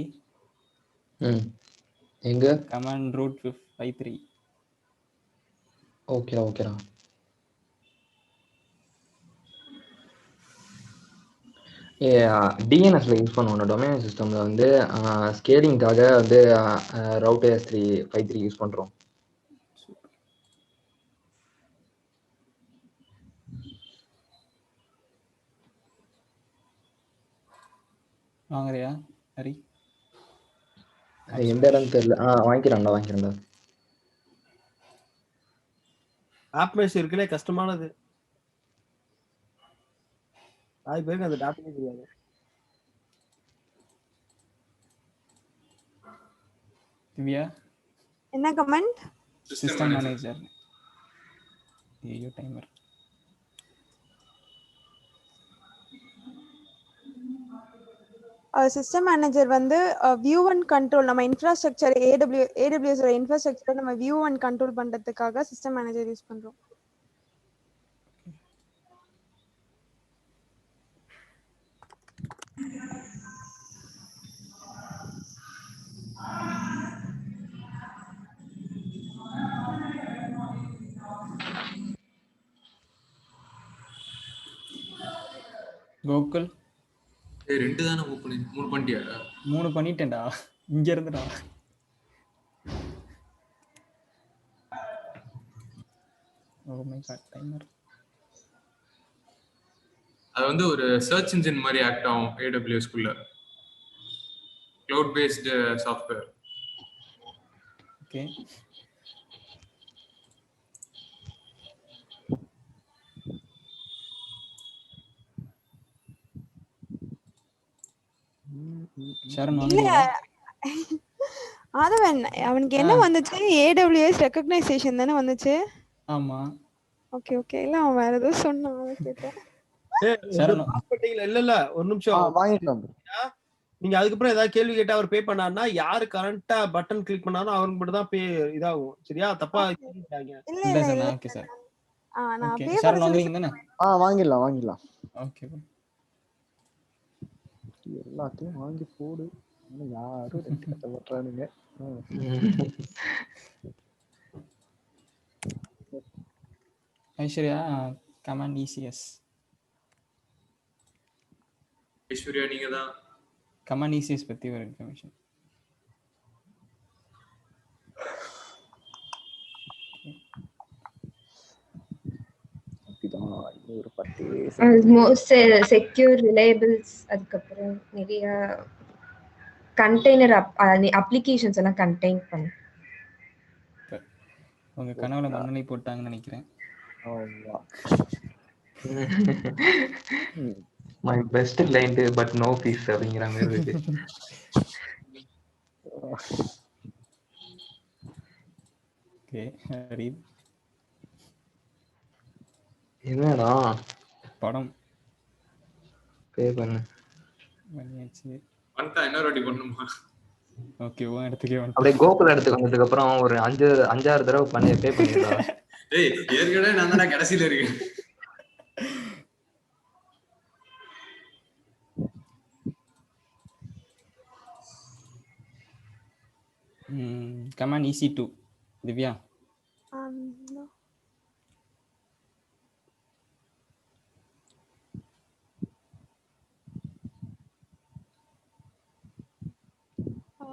எங்க கமாண்ட் ரூட் 53. ஓகேடா. டிஎன்எஸ்ல யூஸ் பண்ணுவோம். டொமைன் சிஸ்டம்ல வந்து ஸ்கேலிங்காக வந்து ரவுட் AS353 யூஸ் பண்றோம். வாங்குறியா ஹரி? எந்த இடம் தெரியல. வாங்கிக்கிறேன்டா. ஆப் மெஷ் இருக்குல்ல, கஷ்டமானது. பேருக்கு அந்த டாட்டே தெரியாது. திவ்யா என்ன கமெண்ட்? System manager. ஐயோ டைமர். சிஸ்டம் மேனேஜர் வந்து வியூ அண்ட் கண்ட்ரோல், நம்ம இன்ஃப்ராஸ்ட்ரக்சர் AWS இன்ஃப்ராஸ்ட்ரக்சரை நம்ம வியூ அண்ட் கண்ட்ரோல் பண்றதுக்காக சிஸ்டம் மேனேஜர் யூஸ் பண்றோம். கோகுல் ஏய் 2 தான மூவ் பண்ணி 3 பண்ணிட்டியா? 3 பண்ணிட்டேன்டா. இங்க இருந்துடா. Oh my god timer. அது வந்து ஒரு சர்ச் இன்ஜின் மாதிரி ஆக்ட் ஆகும் AWS குள்ள. Cloud based software. Okay. Sharan இல்ல வாங்குறியா? ஆதவன் அவனுக்கு என்ன வந்துச்சு? AWS ரெகக்னைசேஷன் தானே வந்துச்சு. ஆமா. Okay okay. இல்ல அவன் வேற ஏதோ சொன்னான், அத கேட்டேன். சரண் இல்ல ஒரு நிமிஷம் வாங்கிடலாம் bro. நீங்க அதுக்கப்புறம் ஏதாவது கேள்வி கேட்டா அவர் பே பண்ணாருன்னா யாரு கரண்டா பட்டன் கிளிக் பண்ணாலும் அவருக்கு மட்டும் தான் பே இதாகும். சரியா? தப்பா கேட்டாங்க. இல்ல இல்ல இல்ல சார். இல்ல. Okay sir. நான் ஓகே. பே ஷரண் பண்ண வாங்குறீங்க தானே? வாங்கிடலாம். Okay bro. எல்லாத்தையும் வாங்கி போடு. ஆனா யாரும் ரெண்டு கட்ட மாட்டானுங்க. Aishwarya command ECS. ஐஸ்வர்யா நீங்க தான். கமாண்ட் ECS பத்தி ஒரு இன்ஃபர்மேஷன். அப்படிதான் இன்னொரு 10 மோஸ்ட் செக்யூர் ரிலையபிள்ஸ், அதுக்கப்புறம் நிறைய கண்டெய்னர் அப்ளிகேஷன்ஸ் எல்லாம் கண்டெயின் பண்ணும். உங்க கனவுல மண்ணெண்ணை போட்டாங்கன்னு நினைக்கிறேன். My best client but no fees அப்படிங்கிற மாதிரி இருக்கு. ஓகே. ஹரீப் என்னடா படம் பே பண்ணு. பண்ணியாச்சு. வந்துட்டா இன்னொரு வாட்டி பண்ணுமா? ஓகே. உன் இடத்துக்கே வந்து அப்படியே கோகுல் இடத்துக்கு வந்ததுக்கு அப்புறம் ஒரு 5-6 தடவை பண்ணி பே பண்ணிடுறா. ஏய் ஏற்கனவே நான் தான் கடைசியில இருக்கேன். Command EC2 Divya. no.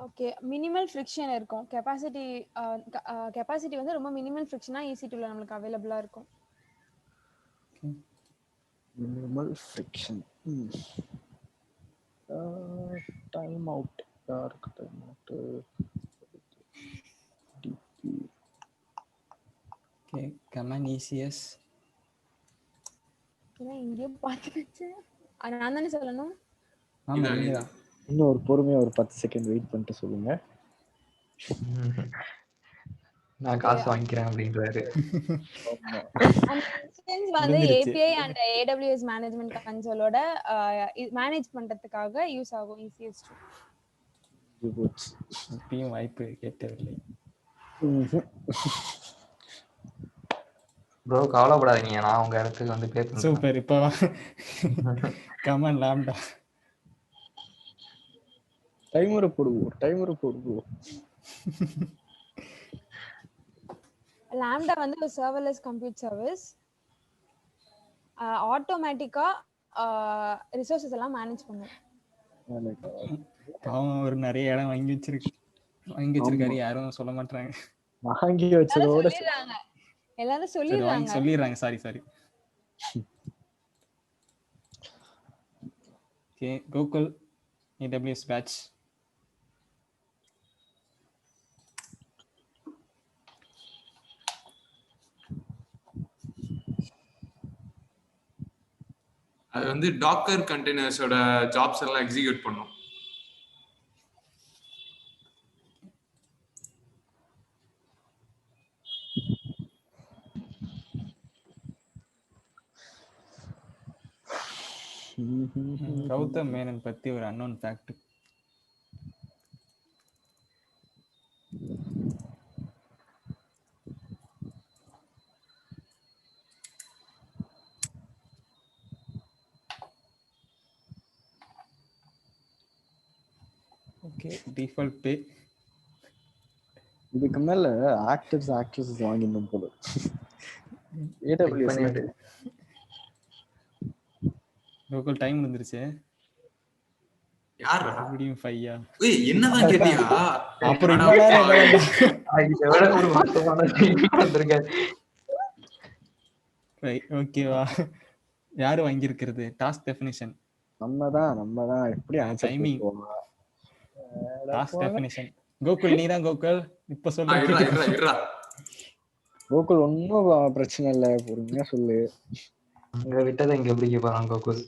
Okay. Minimal friction இருக்கும். கெபாசிட்டி வந்து ரொம்ப மினிமல் ஃப்ரிக்ஷனா EC2ல நமக்கு அவேலபிளா இருக்கும். Minimal friction. Time out. யாருக்கு time out? Okay. Command ECS. ஏன்னா இங்கேயும் பார்த்து வச்சேன். நான் தானே சொல்லணும். ஆமா நீங்க தான். இன்னும் ஒரு பொறுமையா ஒரு 10 செகண்ட் வெயிட் பண்ணிட்டு சொல்லுங்க. நான் காசு வாங்கிக்கிறேன் அப்படின்றாரு. அந்த இன்ஸ்டன்ஸ் வந்து API and AWS மேனேஜ்மென்ட் கன்சோலோட மேனேஜ் பண்றதுக்காக யூஸ் ஆகும் ECS2. இப்பயும் வாய்ப்பு கேட்கவில்லை. ப்ரோ கவலைப்படாதீங்க, நான் உங்க இடத்துக்கு வந்து பே பண்ணுறேன். சூப்பர். இப்போ கமாண்ட் லாம்டா. டைமரை போடுவோம். லாம்டா வந்து ஒரு சர்வர்லெஸ் கம்ப்யூட் சர்வீஸ். ஆட்டோமேட்டிக்கா ரிசோர்சஸ் எல்லாம் மேனேஜ் பண்ணும். பாவம் ஒரு நிறைய இடம் வாங்கி வச்சிருக்காரு. யாரும் சொல்ல மாட்டாங்க. வாங்கி வச்சதோட எல்லாரும் சொல்லிடுறாங்க. Sorry. Okay. Gokul AWS batch. அது வந்து டாக்கர் கண்டெய்னர்ஸோட ஜாப்ஸ் எல்லாம் எக்ஸிக்யூட் பண்ணும். கௌதம் மேனன் பத்தி ஒரு unknown fact. Okay, default pay. இதுக்கு மேல ஆக்டர்ஸ் ஆக்ட்ரஸஸ் வாங்கிடணும் போல. AWS லோக்கல் டைம் வந்துருச்சு. யாரா மறுபடியும் 5யா? ஏய் என்னதான் கேட்டியா? அப்புறம் அட இவ்வளவு நேரம் பாவி. இதை விட ஒரு மாசமான வந்திருக்காரு. ஓகேவா? யாரு வாங்கியிருக்கிறது? Task definition. நம்ம தான் எப்படி ஆன்சர் Timing. பண்ணுவோம். Task definition. கோகுல் நீதான் கோகுல். இப்ப சொல்ற இருடா, இருடா, இருடா. கோகுல் ஒன்னும் பிரச்சனை இல்ல, பொறுமையா சொல்லு. அங்க விட்டதை இங்க எப்படி போறான் கோகுல்?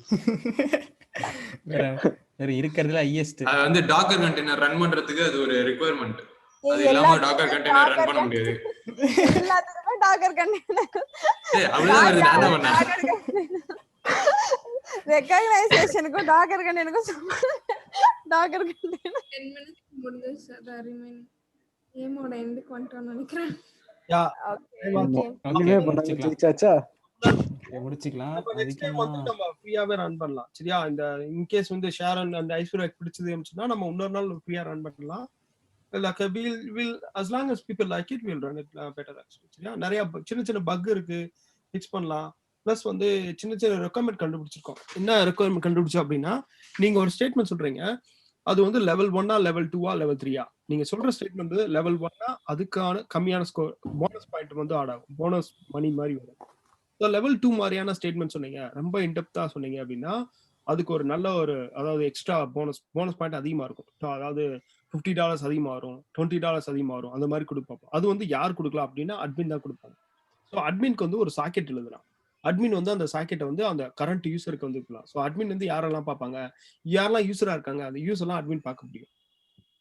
வேற இருக்கிறதுல ஹையஸ்ட். அது வந்து டாக்கர் கண்டெய்னர் ரன் பண்றதுக்கு அது ஒரு ரிக்வயர்மென்ட். அது இல்லாம டாக்கர் கண்டெய்னர் ரன் பண்ண முடியாது. எல்லாத்துக்குமே டாக்கர் கண்டெய்னர். ஏய் அப்படிதான் வருது, நான் என்ன பண்ணேன்? ரெகக்னைசேஷனுக்கும் டாக்கர் கண்டெய்னருக்கும் டாக்கர் கண்டெய்னர் 10 minutes முடிஞ்சிருச்சு. அதான் ரிமைனிங் கேமோட எண்டுக்கு வந்துட்டோம்னு நினைக்கிறேன். யா இனிமே பண்ணாங்க ஜெயிச்சாச்சா? முடிச்சுக்கலாம். நெக்ஸ்ட் டைம் வந்து நம்ம ஃப்ரீயாவே ரன் பண்ணலாம். சரியா? இந்த இன் கேஸ் வந்து ஷாரன் அண்ட் ஐஸ்வர்யா பிடிச்சதுன்னு சொன்னா நம்ம இன்னொரு நாள் ஃப்ரீயா ரன் பண்ணலாம். like will as long as people like it we'll run it better actually. சரியா? நிறைய சின்ன பக் இருக்கு, ஃபிக்ஸ் பண்ணலாம். ப்ளஸ் வந்து சின்ன ரெக்குயர்மெண்ட் கண்டுபிடிச்சிருக்கோம். என்ன ரெக்குயர்மெண்ட் கண்டுபிடிச்சோம் அப்படின்னா, நீங்க ஒரு ஸ்டேட்மெண்ட் சொல்றீங்க, அது வந்து லெவல் 1 லெவல் 2 லெவல் 3 நீங்க சொல்ற ஸ்டேட்மெண்ட் வந்து லெவல் 1 அதுக்கான கம்மியான ஸ்கோர் போனஸ் பாயிண்ட் வந்து ஆட் ஆகும், போனஸ் மணி மாதிரி வரும். ஸோ லெவல் 2 மாதிரியான ஸ்டேட்மெண்ட் சொன்னீங்க, ரொம்ப இன்டெப்தா சொன்னீங்க அப்படின்னா அதுக்கு ஒரு நல்ல ஒரு அதாவது எக்ஸ்ட்ரா போனஸ் பாயிண்ட் அதிகமா இருக்கும். அதாவது $50 அதிகமா வரும், $20 அதிகமா வரும், அந்த மாதிரி கொடுப்போம். அது வந்து யார் கொடுக்கலாம் அப்படின்னா அட்மின் தான் கொடுப்பாங்க. ஸோ அட்மின்க்கு வந்து ஒரு சாக்கெட் எழுதலாம். அட்மின் வந்து அந்த சாக்கெட்டை வந்து அந்த கரண்ட் யூசருக்கு வந்து இருக்கலாம். ஸோ அட்மின் வந்து யாரெல்லாம் பார்ப்பாங்க, யாரெல்லாம் யூஸரா இருக்காங்க, அந்த யூஸர்லாம் அட்மின் பார்க்க முடியும்.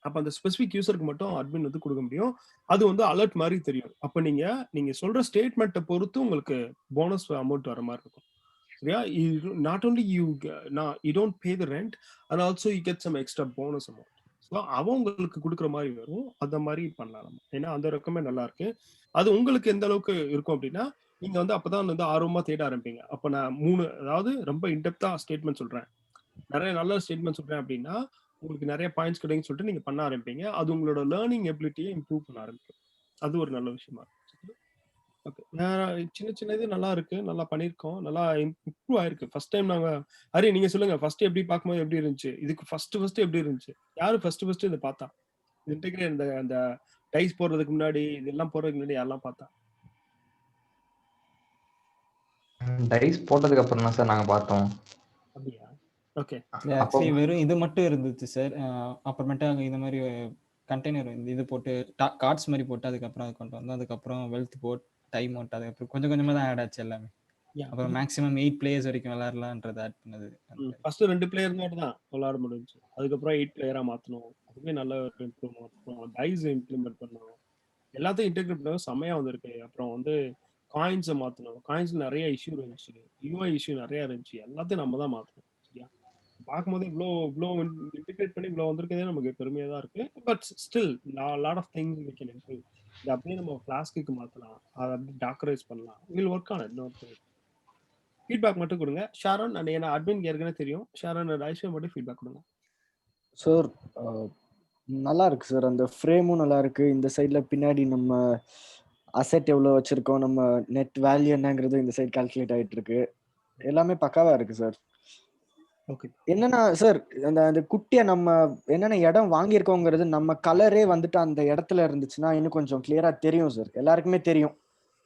அப்போ அந்த ஸ்பெசிஃபிக் யூசருக்கு மட்டும் அட்மின் வந்து கொடுக்க முடியும். அது வந்து அலர்ட் மாதிரி தெரியும். அப்போ நீங்க சொல்ற ஸ்டேட்மெண்ட்டை பொறுத்து உங்களுக்கு போனஸ் அமௌண்ட் வர மாதிரி இருக்கும். சரியா? Not only you don't pay the rent and also you get some extra bonus amount. So அவங்களுக்கு கொடுக்குற மாதிரி வரும். அந்த மாதிரி பண்ணலாம் நம்ம. ஏன்னா அந்த ரெக்கமெண்ட் நல்லா இருக்கு. அது உங்களுக்கு எந்த அளவுக்கு இருக்கும் அப்படின்னா நீங்க வந்து அப்பதான் வந்து ஆர்வமா தேட ஆரம்பிப்பீங்க. அப்ப நான் 3 அதாவது ரொம்ப இன்டெப்தா ஸ்டேட்மெண்ட் சொல்றேன், நிறைய நல்ல ஸ்டேட்மெண்ட் சொல்றேன் அப்படின்னா உங்களுக்கு நிறைய பாயிண்ட்ஸ் கிடைக்குன்னு சொல்லிட்டு நீங்க பண்ண ஆரம்பிப்பீங்க. அது உங்களோட லேர்னிங் எபிலிட்டியை இம்ப்ரூவ் பண்ண ஆரம்பிக்கும். அது ஒரு நல்ல விஷயமா இருக்கு. ஓகே, சின்ன இது நல்லா இருக்கு, நல்லா பண்ணிருக்கோம், நல்லா இம்ப்ரூவ் ஆயிருக்கு. ஃபர்ஸ்ட் டைம் நாங்க ஹரி நீங்க சொல்லுங்க, ஃபர்ஸ்ட் எப்படி பார்க்கும்போது எப்படி இருந்துச்சு, இதுக்கு ஃபர்ஸ்ட் எப்படி இருந்துச்சு, யாரு ஃபர்ஸ்ட் இதை பார்த்தா, இன்டெகிரேட் அந்த டைஸ் போடுறதுக்கு முன்னாடி இதெல்லாம் போடுறதுக்கு முன்னாடி யாரெல்லாம் பார்த்தா? டைஸ் போட்டதுக்கு அப்புறம் தான் சார் நாங்க பார்த்தோம். அப்படியா? ஓகே. ஆக்சுவலி வெறும் இது மட்டும் இருந்துச்சு சார். அப்புறமேட்டு அங்கே இந்த மாதிரி கண்டெய்னர் இது போட்டு கார்ட்ஸ் மாதிரி போட்டு அதுக்கப்புறம் அது கொண்டு வந்தோம். அதுக்கப்புறம் வெல்த் போட் டைம் அவுட் அதுக்கப்புறம் கொஞ்சம் கொஞ்சமாக தான் ஆட் ஆச்சு எல்லாமே. அப்புறம் மேக்ஸிமம் 8 பிளேயர்ஸ் வரைக்கும் விளையாடலான்றது ஆட் பண்ணது. ஃபர்ஸ்ட் 2 பிளேயர் மட்டும் தான் விளையாட முடிஞ்சு, அதுக்கப்புறம் 8 பிளேயரா மாத்தணும். அதுவே நல்ல ஒரு இம்ப்ரூவ்மெண்ட். டைஸ் இம்ப்ளிமெண்ட் பண்ணணும், எல்லாத்தையும் இன்டெகிரேட் பண்ணவும் செம்மையா வந்திருக்கு. அப்புறம் வந்து காயின்ஸை மாத்தணும். காயின்ஸ் நிறைய இஷ்யூ இருந்துச்சு, யூஐ இஷ்யூ நிறைய இருந்துச்சு, எல்லாத்தையும் நம்ம தான் மாத்தணும். சரியா? பார்க்கும்போது இவ்வளோ இன்டிகிரேட் பண்ணி இவ்வளோ வந்திருக்கதே நமக்கு பெருமையாக தான் இருக்கு. But still lot of things we can improve. இது அப்படியே நம்ம ஃப்ளாஸ்க்கு மாற்றலாம், அதை அப்படியே டாக்கரைஸ் பண்ணலாம். வில் ஒர்க் ஆன் இன்னொரு ஃபீட்பேக் மட்டும் கொடுங்க. ஷாரன் அண்ட் ஏன்னா அட்மின் ஏற்கனவே தெரியும், ஷாரன் அண்ட் ஐஸ்வர்யா மட்டும் ஃபீட்பேக் கொடுங்க. சார் நல்லா இருக்கு சார், அந்த ஃப்ரேமும் நல்லா இருக்கு. இந்த சைட்ல பின்னாடி நம்ம அசெட் எவ்வளோ வச்சிருக்கோம், நம்ம நெட் வேல்யூ என்னங்கிறது இந்த சைட் கால்குலேட் ஆகிட்டு இருக்கு. எல்லாமே பக்காவா இருக்கு சார். ஓகே, என்னன்னா சார் அந்த குட்டியை நம்ம என்னென்ன இடம் வாங்கியிருக்கோங்கிறது நம்ம கலரே வந்துட்டு அந்த இடத்துல இருந்துச்சுன்னா இன்னும் கொஞ்சம் கிளியரா தெரியும் சார். எல்லாருக்குமே தெரியும்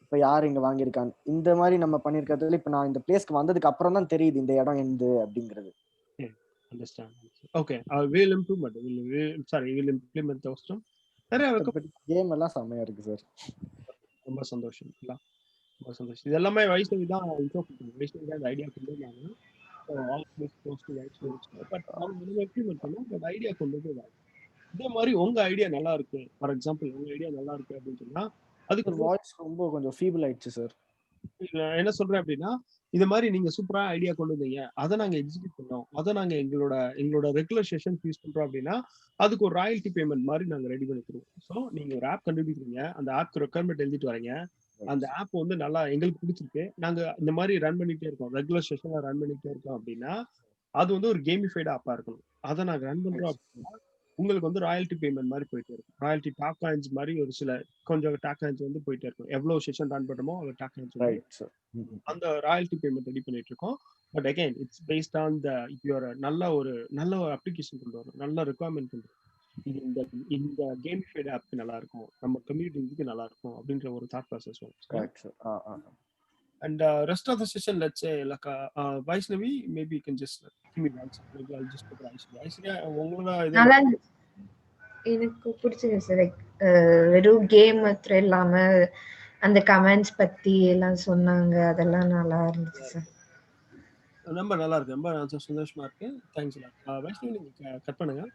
இப்போ யார் இங்க வாங்கியிருக்காங்க. இந்த மாதிரி நம்ம பண்ணியிருக்கிறதுல இப்போ நான் இந்த பிளேஸ்க்கு வந்ததுக்கு அப்புறம் தான் தெரியுது இந்த இடம் எந்த அப்படிங்கிறது. Okay, will improvement will implement அவசரம். கேம் எல்லாம் செம்மையா இருக்கு சார். ரொம்ப சந்தோஷம். ரொம்ப சந்தோஷம். இது எல்லாமே வைஷ்ணவி தான் ஐடியா கொண்டு வந்தாங்க. ஐடியா கொண்டு வந்து இதே மாதிரி உங்க ஐடியா நல்லா இருக்கு, ஃபார் எக்ஸாம்பிள் உங்க ஐடியா நல்லா இருக்கு அப்படின்னு சொன்னா அதுக்கு வாய்ஸ் ரொம்ப கொஞ்சம் ஃபீபிள் ஆயிடுச்சு சார். என்ன சொல்றேன் அப்படின்னா, இந்த மாதிரி நீங்க சூப்பரா ஐடியா கொண்டு வந்தீங்க, அதை நாங்க எக்ஸிக்யூட் பண்ணோம், அதை நாங்க எங்களோட ரெகுலர் செஷன் யூஸ் பண்றோம் அப்படின்னா அதுக்கு ஒரு ராயல்டி பேமெண்ட் மாதிரி நாங்க ரெடி பண்ணி தருவோம். ஸோ நீங்க ஒரு ஆப் கண்டுபிடிக்கிறீங்க, அந்த ஆப்க்கு ரெக்குவயர்மெண்ட் எழுதிட்டு வரீங்க, அந்த ஆப் வந்து நல்லா எங்களுக்கு பிடிச்சிருக்கு, நாங்க இந்த மாதிரி ரன் பண்ணிட்டே இருக்கோம், ரெகுலர் செஷன்ல ரன் பண்ணிட்டே இருக்கோம் அப்படின்னா அது வந்து ஒரு கேமிஃபைடு ஆப்பா இருக்கணும். அதை நாங்க ரன் பண்றோம் அப்படின்னா உங்களுக்கு வந்து ராயல்டி பேமெண்ட் மாதிரி போயிட்டே இருக்கும். ராயல்டி டாக் காயின்ஸ் மாதிரி ஒரு சில கொஞ்சம் டாக் காயின்ஸ் வந்து போயிட்டே இருக்கும். எவ்வளவு செஷன் ரன் பண்றோமோ அவ்வளவு டாக் காயின்ஸ் அந்த ராயல்டி பேமெண்ட் ரெடி பண்ணிட்டு இருக்கோம். But again it's based on the நல்ல ஒரு அப்ளிகேஷன் கொண்டு வரும், நல்ல ரெக்குவயர்மெண்ட் கொண்டு வரும். இது இந்த கேமிஃபைடு ஆப்க்கு நல்லா இருக்கும், நம்ம கம்யூனிட்டிக்கு நல்லா இருக்கும் அப்படின்ற ஒரு தாட் ப்ராசஸ் வரும். And rest of the session, let's say like Vaishnavi, maybe you can just give me one second. Maybe I'll just put Vaishnavi. உங்களோட எனக்கு பிடிச்சது சார். லைக் வெறும் கேம் மாத்திரம் இல்லாம அந்த கமெண்ட்ஸ் பத்தி எல்லாம் சொன்னாங்க, அதெல்லாம் நல்லா இருந்துச்சு சார். ரொம்ப நல்லா இருக்கு, ரொம்ப சந்தோஷமா இருக்கு. தேங்க்ஸ். வைஷ்ணவி நீங்க கட் பண்ணுங்க.